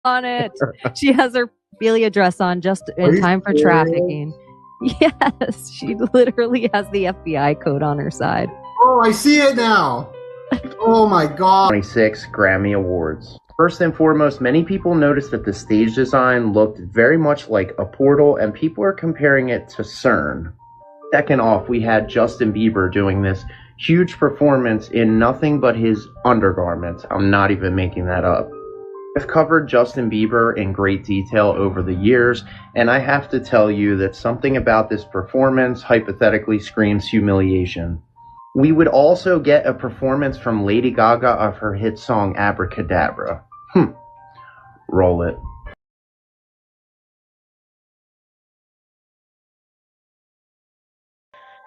on it. She has her Ophelia dress on just in time for trafficking. Yes, she literally has the FBI code on her side. Oh, I see it now. Oh my God. 26 Grammy Awards. First and foremost, many people noticed that the stage design looked very much like a portal, and people are comparing it to CERN. Second off, we had Justin Bieber doing this huge performance in nothing but his undergarments. I'm not even making that up. I've covered Justin Bieber in great detail over the years, and I have to tell you that something about this performance hypothetically screams humiliation. We would also get a performance from Lady Gaga of her hit song Abracadabra. Roll it.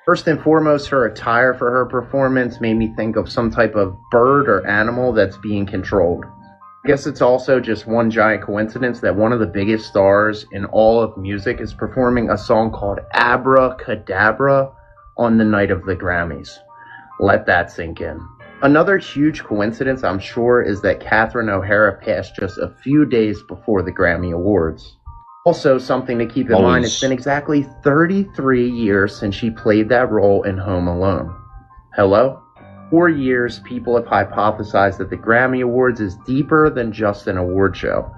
First and foremost, her attire for her performance made me think of some type of bird or animal that's being controlled. I guess it's also just one giant coincidence that one of the biggest stars in all of music is performing a song called Abracadabra on the night of the Grammys. Let that sink in. Another huge coincidence, I'm sure, is that Catherine O'Hara passed just a few days before the Grammy Awards. Also, something to keep in mind, it's been exactly 33 years since she played that role in Home Alone. Hello? For years, people have hypothesized that the Grammy Awards is deeper than just an award show.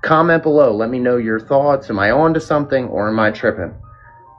Comment below, let me know your thoughts. Am I onto something or am I tripping?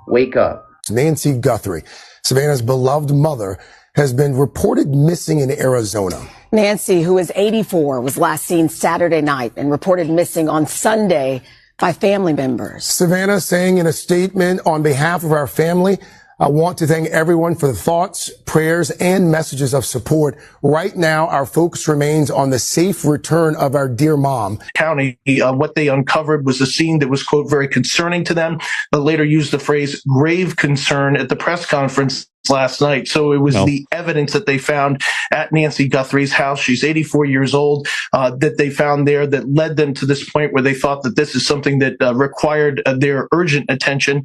Wake up. Nancy Guthrie, Savannah's beloved mother, has been reported missing in Arizona. Nancy, who is 84, was last seen Saturday night and reported missing on Sunday by family members. Savannah saying in a statement, on behalf of our family, I want to thank everyone for the thoughts, prayers, and messages of support. Right now, our focus remains on the safe return of our dear mom. County, what they uncovered was a scene that was, quote, very concerning to them, but later used the phrase grave concern at the press conference last night. So it was the evidence that they found at Nancy Guthrie's house. She's 84 years old, that they found there that led them to this point where they thought that this is something that required their urgent attention.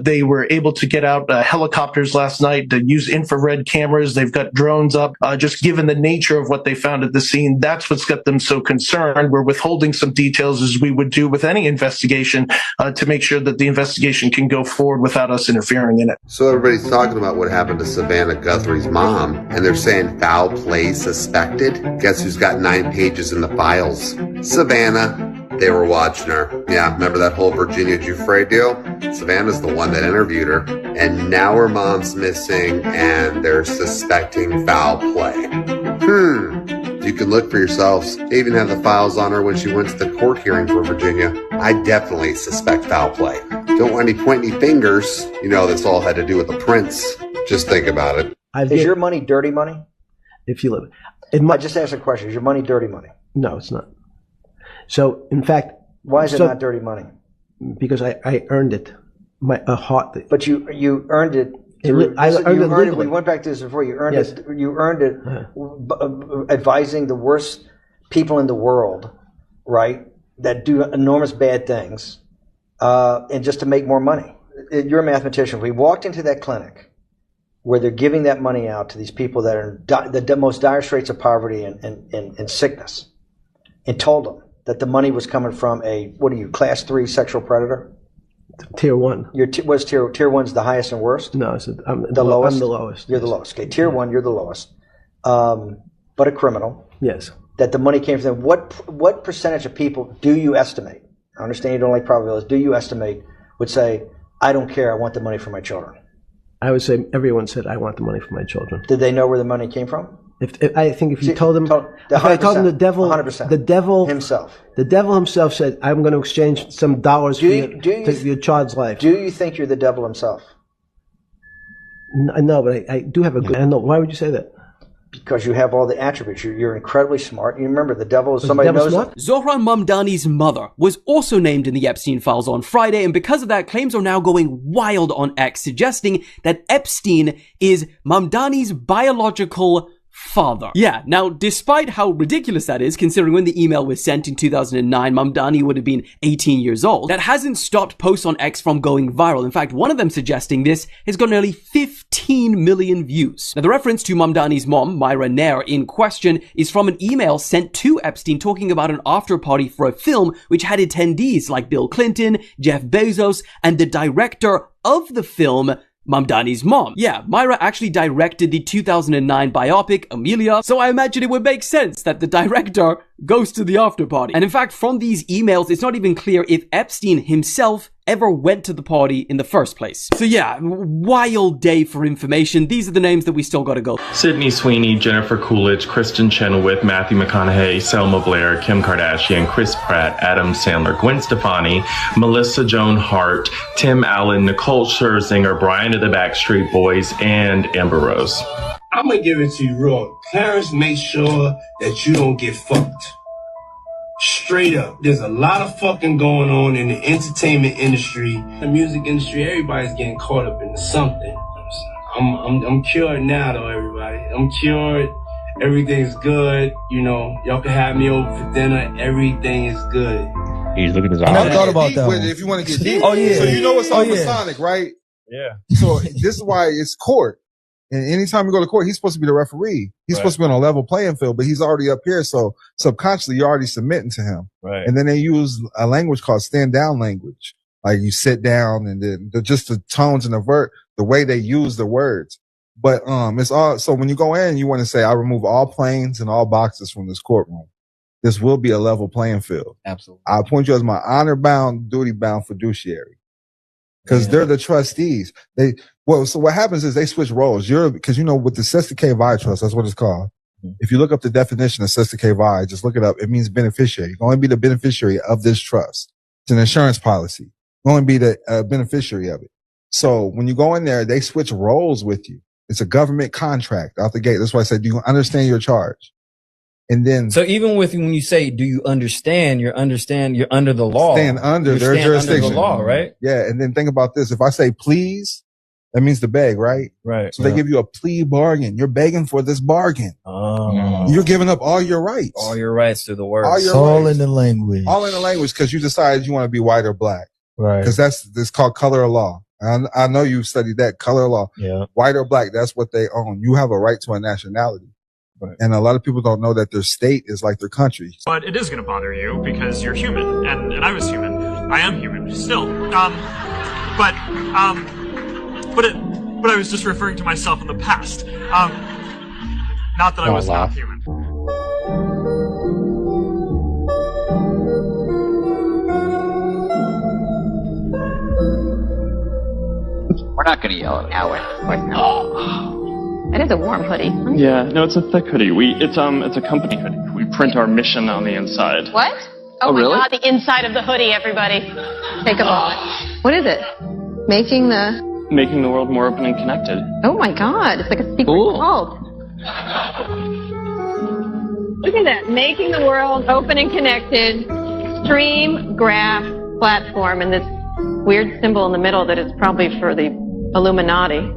They were able to get out helicopters last night to use infrared cameras. They've got drones up. Just given the nature of what they found at the scene, that's what's got them so concerned. We're withholding some details, as we would do with any investigation, to make sure that the investigation can go forward without us interfering in it. So everybody's talking about what happened to Savannah Guthrie's mom, and they're saying foul play suspected. Guess who's got 9 pages in the files? Savannah. They were watching her. Yeah, remember that whole Virginia Giuffre deal? Savannah's the one that interviewed her. And now her mom's missing, and they're suspecting foul play. You can look for yourselves. They even have the files on her when she went to the court hearing for Virginia. I definitely suspect foul play. Don't want any pointy fingers. You know, this all had to do with the prince. Just think about it. Is your money dirty money? If you live, I just asked a question. Is your money dirty money? No, it's not. So, in fact, why is it not dirty money? Because I earned it. But you earned it. I earned it legally. We went back to this before. You earned it. You earned it advising the worst people in the world, right? That do enormous bad things, and just to make more money. You're a mathematician. We walked into that clinic where they're giving that money out to these people that are in the most dire straits of poverty and sickness, and told them that the money was coming from class 3 sexual predator? Tier 1. Was tier 1's the highest and worst? No, I'm the lowest. I'm the lowest. You're the lowest. Okay, tier 1, you're the lowest. But a criminal. Yes. That the money came from them. What percentage of people do you estimate? I understand you don't like probabilities. Do you estimate would say, I don't care, I want the money for my children? I would say everyone said, I want the money for my children. Did they know where the money came from? I think if you told them, if I told them the devil 100%. The devil himself said, I'm going to exchange some dollars for your child's life. Do you think you're the devil himself? No, but I do have a good, I know. Why would you say that? Because you have all the attributes. You're incredibly smart. You remember, the devil is somebody who knows. Zohran Mamdani's mother was also named in the Epstein files on Friday, and because of that, claims are now going wild on X, suggesting that Epstein is Mamdani's biological father. Yeah, now, despite how ridiculous that is, considering when the email was sent in 2009, Mamdani would have been 18 years old, that hasn't stopped posts on X from going viral. In fact, one of them suggesting this has got nearly 15 million views. Now, the reference to Mamdani's mom, Myra Nair, in question is from an email sent to Epstein talking about an after party for a film which had attendees like Bill Clinton, Jeff Bezos, and the director of the film, Mamdani's mom. Yeah, Myra actually directed the 2009 biopic, Amelia, so I imagine it would make sense that the director goes to the after party. And in fact, from these emails, it's not even clear if Epstein himself ever went to the party in the first place. So yeah, wild day for information. These are the names that we still gotta go. Sydney Sweeney, Jennifer Coolidge, Kristen Chenoweth, Matthew McConaughey, Selma Blair, Kim Kardashian, Chris Pratt, Adam Sandler, Gwen Stefani, Melissa Joan Hart, Tim Allen, Nicole Scherzinger, Brian of the Backstreet Boys, and Amber Rose. I'm gonna give it to you raw. Parents, make sure that you don't get fucked. Straight up. There's a lot of fucking going on in the entertainment industry, the music industry. Everybody's getting caught up into something. I'm cured now though, everybody. I'm cured. Everything's good. You know, y'all can have me over for dinner. Everything is good. He's looking at his eyes. I never thought about that. If you want to get deep. Oh yeah. So you know it's all Masonic, right? Yeah. So this is why it's court. And anytime you go to court, he's supposed to be the referee. He's supposed to be on a level playing field, but he's already up here. So subconsciously, you're already submitting to him. Right. And then they use a language called stand down language. Like you sit down and then just the tones and the way they use the words. But, it's all, so when you go in, you want to say, I remove all planes and all boxes from this courtroom. This will be a level playing field. Absolutely. I appoint you as my honor bound, duty bound fiduciary. Cause they're the trustees. So what happens is they switch roles. Cause you know, with the Cesta K Vi trust, that's what it's called. Mm-hmm. If you look up the definition of Cesta K Vi, just look it up. It means beneficiary. You can only be the beneficiary of this trust. It's an insurance policy. You can only be the beneficiary of it. So when you go in there, they switch roles with you. It's a government contract out the gate. That's why I said, do you understand your charge? And then, so even when you say, do you understand, you're under the law. Stand under their jurisdiction. Under the law, right? Yeah. And then think about this. If I say please, that means to beg, right? Right. So they give you a plea bargain. You're begging for this bargain. Oh. You're giving up all your rights. All your rights to the word. All in the language. All in the language because you decided you want to be white or black. Right. Because that's called color of law. I know you studied that color of law. Yeah. White or black, that's what they own. You have a right to a nationality. Right. And a lot of people don't know that their state is like their country. But it is going to bother you because you're human, and I was human. I am human still. But I was just referring to myself in the past. Not that I was not human. We're not going to yell at Howard. Of course not. It is a warm hoodie. Yeah, no, it's a thick hoodie. It's a company hoodie. We print our mission on the inside. What? Oh my really? God, the inside of the hoodie, everybody. Take a moment. What is it? Making the world more open and connected. Oh my God, it's like a secret cult. Look at that. Making the world open and connected. Stream graph platform, and this weird symbol in the middle that is probably for the Illuminati.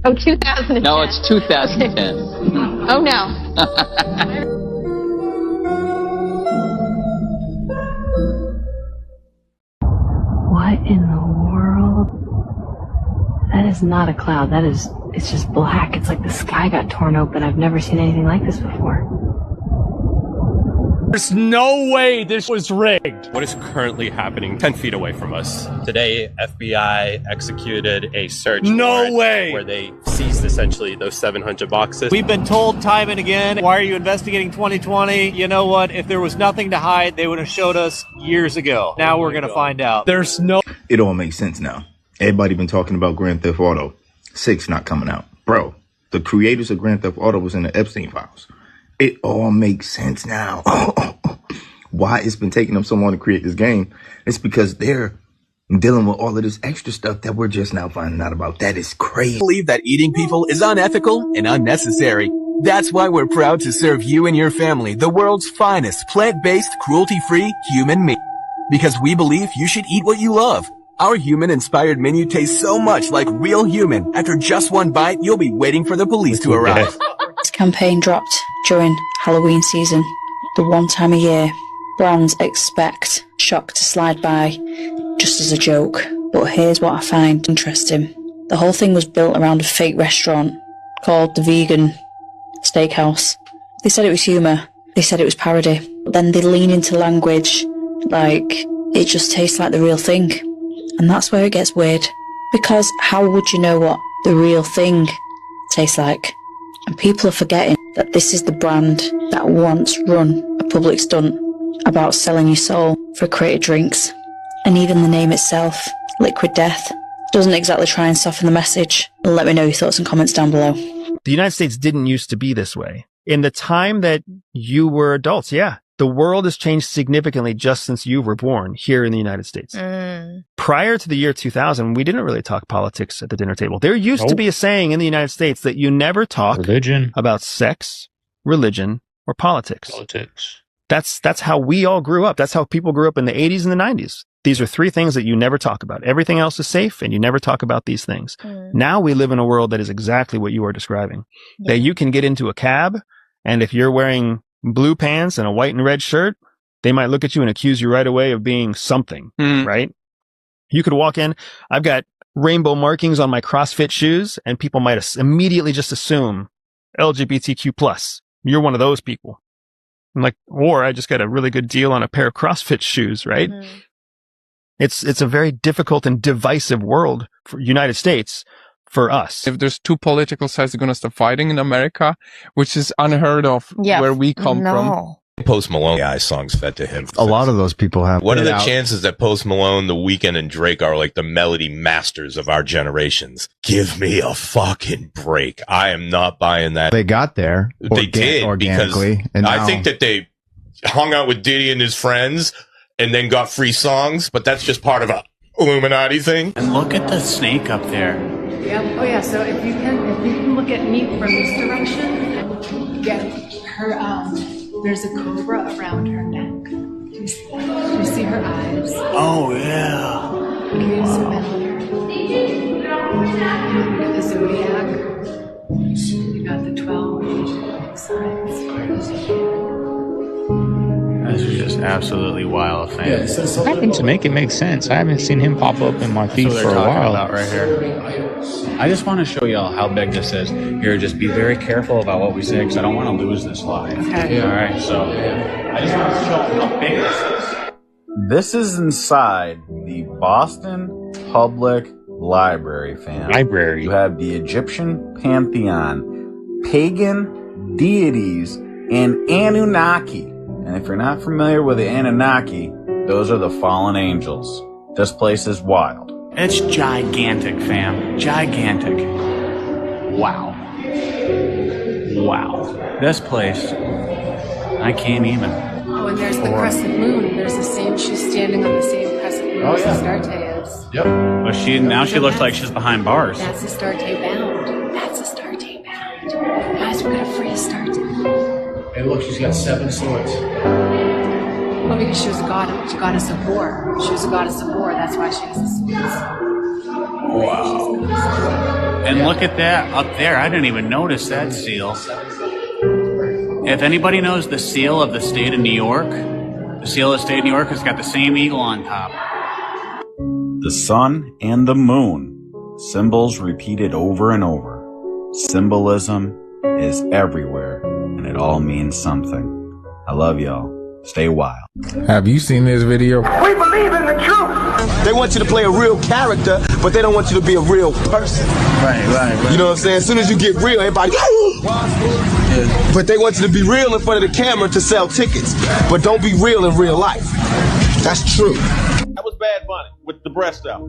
Oh, 2010. No, it's 2010. Oh, no. What in the world? That is not a cloud. It's just black. It's like the sky got torn open. I've never seen anything like this before. There's no way this was rigged. What is currently happening 10 feet away from us? Today, FBI executed a search warrant where they seized essentially those 700 boxes. We've been told time and again, why are you investigating 2020? You know what? If there was nothing to hide, they would have showed us years ago. Now we're going to find out. There's no... It all makes sense now. Everybody been talking about Grand Theft Auto 6 not coming out. Bro, the creators of Grand Theft Auto was in the Epstein files. It all makes sense now. Why it's been taking them so long to create this game? It's because they're dealing with all of this extra stuff that we're just now finding out about. That is crazy. I believe that eating people is unethical and unnecessary. That's why we're proud to serve you and your family the world's finest plant-based, cruelty-free human meat. Because we believe you should eat what you love. Our human-inspired menu tastes so much like real human. After just one bite, you'll be waiting for the police to arrive. This campaign dropped during Halloween season, the one time a year brands expect shock to slide by just as a joke. But here's what I find interesting. The whole thing was built around a fake restaurant called the Vegan Steakhouse. They said it was humour. They said it was parody. But then they lean into language like it just tastes like the real thing. And that's where it gets weird. Because how would you know what the real thing tastes like? And people are forgetting that this is the brand that once run a public stunt about selling your soul for created drinks. And even the name itself, Liquid Death, doesn't exactly try and soften the message. Let me know your thoughts and comments down below. The United States didn't used to be this way. In the time that you were adults, yeah, the world has changed significantly just since you were born here in the United States. Prior to the year 2000, we didn't really talk politics at the dinner table. There used to be a saying in the United States that you never talk about sex, religion, or politics. That's how we all grew up. That's how people grew up in the 80s and the 90s. These are three things that you never talk about. Everything else is safe, and you never talk about these things. Now we live in a world that is exactly what you are describing. That you can get into a cab, and if you're wearing blue pants and a white and red shirt, they might look at you and accuse you right away of being something, right? You could walk in. I've got rainbow markings on my CrossFit shoes, and people might immediately just assume LGBTQ+. You're one of those people. I'm like, or I just got a really good deal on a pair of CrossFit shoes, right? It's a very difficult and divisive world for United States for us. If there's two political sides, they're going to start fighting in America, which is unheard of where we come from. Post Malone guys songs fed to him. A lot of those people have. What are the chances that Post Malone, The Weeknd, and Drake are like the melody masters of our generations? Give me a fucking break. I am not buying that. They got there. They did organically. Because and I think that they hung out with Diddy and his friends and then got free songs, but that's just part of a Illuminati thing. And look at the snake up there. Yeah. Oh yeah. So if you can look at me from this direction, get her. There's a cobra around her neck. Do you see her eyes? Oh yeah. Can you zoom in on her? Look at the zodiac. You got the 12 signs. This is just absolutely wild, fam. I think to make it make sense. I haven't seen him pop up in my feed for a while. About right here. I just want to show y'all how big this is. Here, just be very careful about what we say because I don't want to lose this live. Okay. Yeah, all right, so I just want to show how big this is. This is inside the Boston Public Library, fam. Library. You have the Egyptian pantheon, pagan deities, and Anunnaki. And if you're not familiar with the Anunnaki, those are the fallen angels. This place is wild. It's gigantic, fam. Gigantic. Wow. Wow. This place, I can't even. Oh, and there's the crescent moon. There's the same. She's standing on the same crescent moon as Astarte is. Yep. But she looks like she's behind bars. That's Astarte bound. That's Astarte bound. Guys, we're gonna free Astarte. Hey, look, she's got 7 swords. Well, because she was a goddess of war. She was a goddess of war. That's why she has the swords. Wow. And look at that up there. I didn't even notice that seal. If anybody knows the seal of the state of New York, the seal of the state of New York has got the same eagle on top. The sun and the moon, symbols repeated over and over. Symbolism is everywhere, and it all means something. I love y'all. Stay wild. Have you seen this video? We believe in the truth. They want you to play a real character, but they don't want you to be a real person. Right. You know what I'm saying? As soon as you get real, everybody. But they want you to be real in front of the camera to sell tickets. But don't be real in real life. That's true. That was Bad Bunny with the breast out.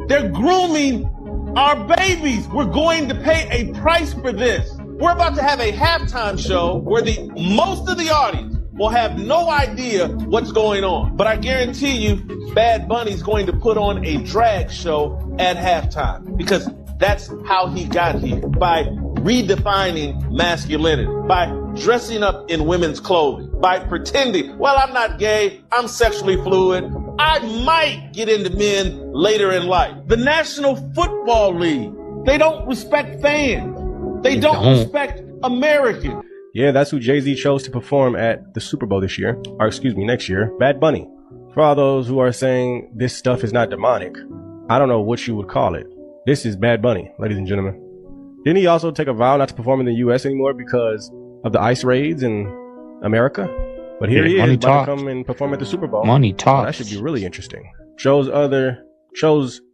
They're grooming our babies. We're going to pay a price for this. We're about to have a halftime show where most of the audience will have no idea what's going on. But I guarantee you, Bad Bunny's going to put on a drag show at halftime because that's how he got here, by redefining masculinity, by dressing up in women's clothing, by pretending, well, I'm not gay, I'm sexually fluid, I might get into men later in life. The National Football League, they don't respect fans. They don't respect Americans. Yeah, that's who Jay-Z chose to perform at the Super Bowl this year, or excuse me, next year, Bad Bunny. For all those who are saying this stuff is not demonic, I don't know what you would call it. This is Bad Bunny, ladies and gentlemen. Didn't he also take a vow not to perform in the U.S. anymore because of the ICE raids in America? But here he is, about to come and perform at the Super Bowl. Money talks. Oh, that should be really interesting. Shows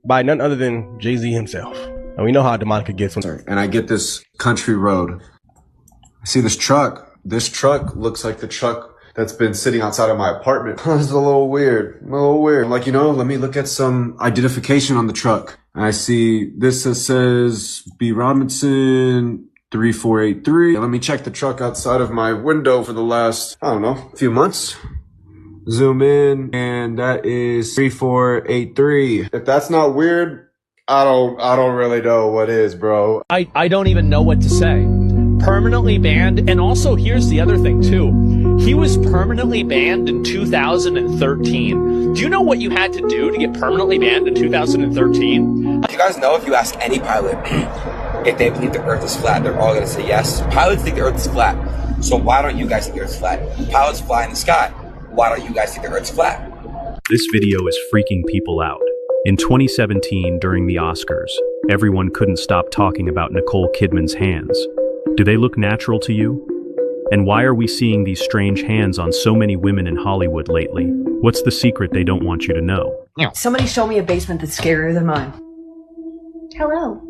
by none other than Jay-Z himself. And we know how demonic it gets. And I get this country road. I see this truck. This truck looks like the truck that's been sitting outside of my apartment. This is a little weird. I'm like, let me look at some identification on the truck. And I see this that says B. Robinson 3483. Let me check the truck outside of my window for the last, few months. Zoom in, and that is 3483. If that's not weird, I don't really know what is, bro. I don't even know what to say. Permanently banned, and also here's the other thing too. He was permanently banned in 2013. Do you know what you had to do to get permanently banned in 2013? You guys know if you ask any pilot if they believe the Earth is flat, they're all going to say yes. Pilots think the Earth is flat. So why don't you guys think the Earth is flat? Pilots fly in the sky. Why don't you guys think the Earth's flat? This video is freaking people out. In 2017, during the Oscars, everyone couldn't stop talking about Nicole Kidman's hands. Do they look natural to you? And why are we seeing these strange hands on so many women in Hollywood lately? What's the secret they don't want you to know? Somebody show me a basement that's scarier than mine. Hello.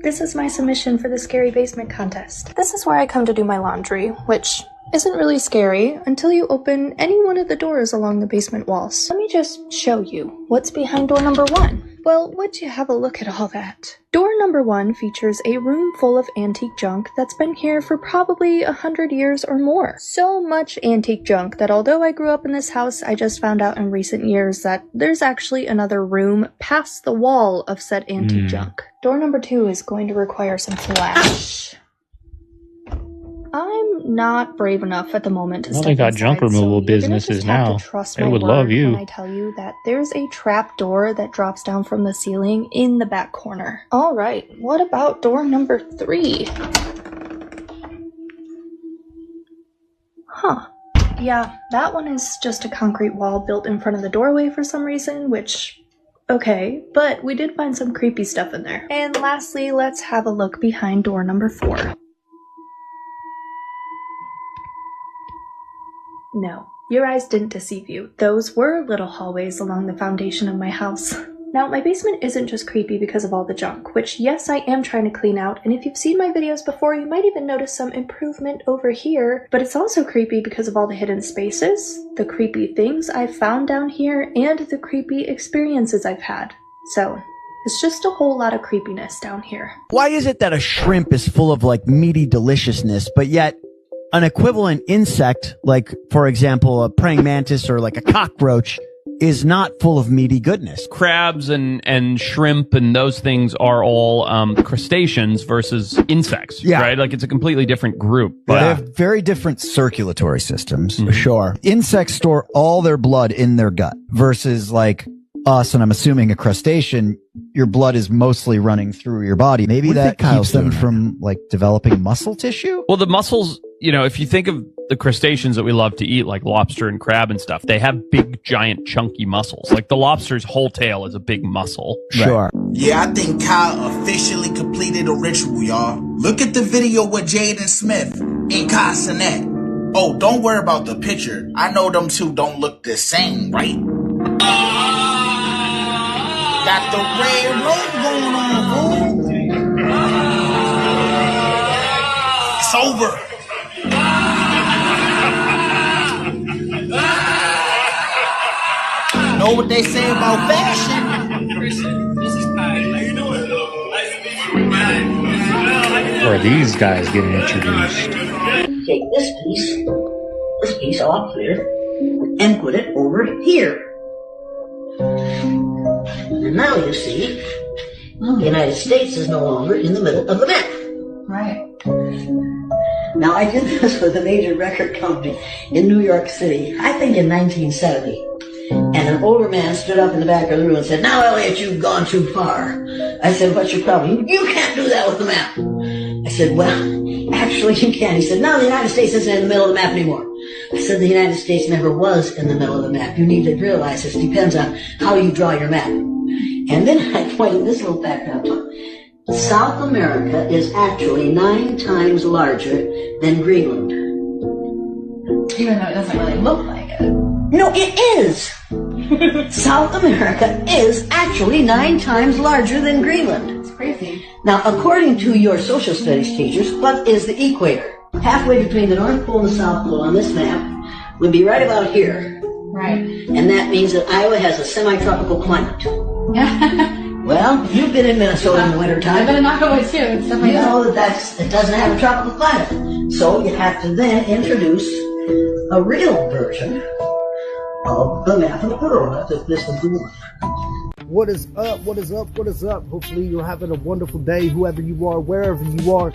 This is my submission for the Scary Basement Contest. This is where I come to do my laundry, which isn't really scary until you open any one of the doors along the basement walls. Let me just show you what's behind door number 1. Well, would you have a look at all that? Door number 1 features a room full of antique junk that's been here for probably 100 years or more. So much antique junk that although I grew up in this house, I just found out in recent years that there's actually another room past the wall of said antique junk. Door number 2 is going to require some flash. I'm not brave enough at the moment to step they got inside, junk removal businesses now. They would love you. When I tell you that there's a trap door that drops down from the ceiling in the back corner. All right, what about door number 3? Huh. Yeah, that one is just a concrete wall built in front of the doorway for some reason, which... okay, but we did find some creepy stuff in there. And lastly, let's have a look behind door number 4. No, your eyes didn't deceive you. Those were little hallways along the foundation of my house. Now, my basement isn't just creepy because of all the junk, which yes, I am trying to clean out, and if you've seen my videos before, you might even notice some improvement over here, but it's also creepy because of all the hidden spaces, the creepy things I've found down here, and the creepy experiences I've had. So, it's just a whole lot of creepiness down here. Why is it that a shrimp is full of meaty deliciousness, but yet an equivalent insect, like, for example, a praying mantis or a cockroach, is not full of meaty goodness? Crabs and shrimp and those things are all crustaceans versus insects, right? It's a completely different group. But they have very different circulatory systems, for sure. Insects store all their blood in their gut versus us, and I'm assuming a crustacean, your blood is mostly running through your body. Maybe that keeps them from developing muscle tissue? Well, the muscles, if you think of the crustaceans that we love to eat, like lobster and crab and stuff, they have big, giant, chunky muscles. Like the lobster's whole tail is a big muscle. Sure. Yeah, I think Kyle officially completed a ritual, y'all. Look at the video with Jaden Smith and Kyle Sinet. Oh, don't worry about the picture. I know them two don't look the same, right? Got the red robe going on, fool. It's over. Know what they say about fashion? Or are these guys getting introduced? Take this piece off here, and put it over here. And now you see, the United States is no longer in the middle of the map. Right. Now, I did this with a major record company in New York City, I think in 1970. and an older man stood up in the back of the room and said, "Now, Elliot, you've gone too far." I said, "What's your problem?" "You can't do that with the map." I said, "Well, actually you can." He said, "No, the United States isn't in the middle of the map anymore." I said, "The United States never was in the middle of the map. You need to realize this depends on how you draw your map." And then I pointed this little fact out. South America is actually 9 times larger than Greenland. Even though it doesn't really look like it. No, it is. South America is actually 9 times larger than Greenland. It's crazy. Now, according to your social studies teachers, what is the equator? Halfway between the North Pole and the South Pole on this map would be right about here. Right. And that means that Iowa has a semi-tropical climate. Well, you've been in Minnesota in the wintertime. I've been in Iowa too, and stuff like that. You know that it doesn't have a tropical climate. So you have to then introduce a real version of the map of the world. This is the one. What is up? What is up? What is up? Hopefully you're having a wonderful day, whoever you are, wherever you are.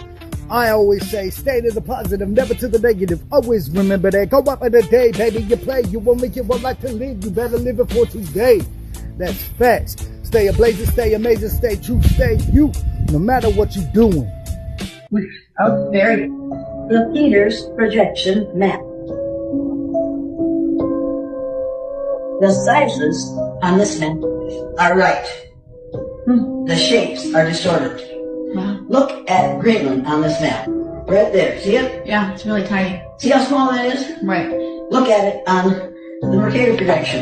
I always say, stay to the positive, never to the negative. Always remember that. Go up in the day, baby. You play, you only get one life to live. You better live it for today. That's facts. Stay ablazing, stay amazing, stay true, stay you, no matter what you're doing. Oh, very good. The Peters projection map. The sizes on this map are right. The shapes are distorted. Wow. Look at Greenland on this map. Right there. See it? Yeah, it's really tiny. See how small that is? Right. Look at it on the Mercator projection.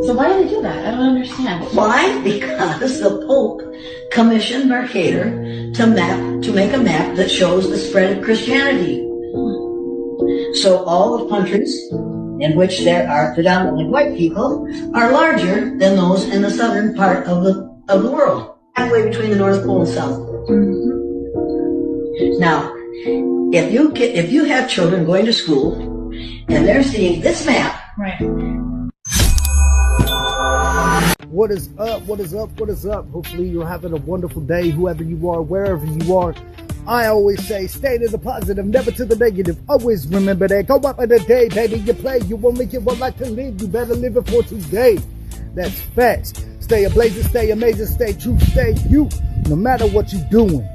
So why do they do that? I don't understand. Why? Because the Pope commissioned Mercator to make a map that shows the spread of Christianity. So all the countries in which there are predominantly white people are larger than those in the southern part of the world, halfway between the North Pole and South Pole. Now, if you have children going to school and they're seeing this map, right. What is up? What is up? What is up? Hopefully you're having a wonderful day, whoever you are, wherever you are. I always say, stay to the positive, never to the negative. Always remember that. Go up in the day, baby. You play, you only get one life to live. You better live it for today. That's facts. Stay ablazing, stay amazing, stay true, stay you, no matter what you're doing.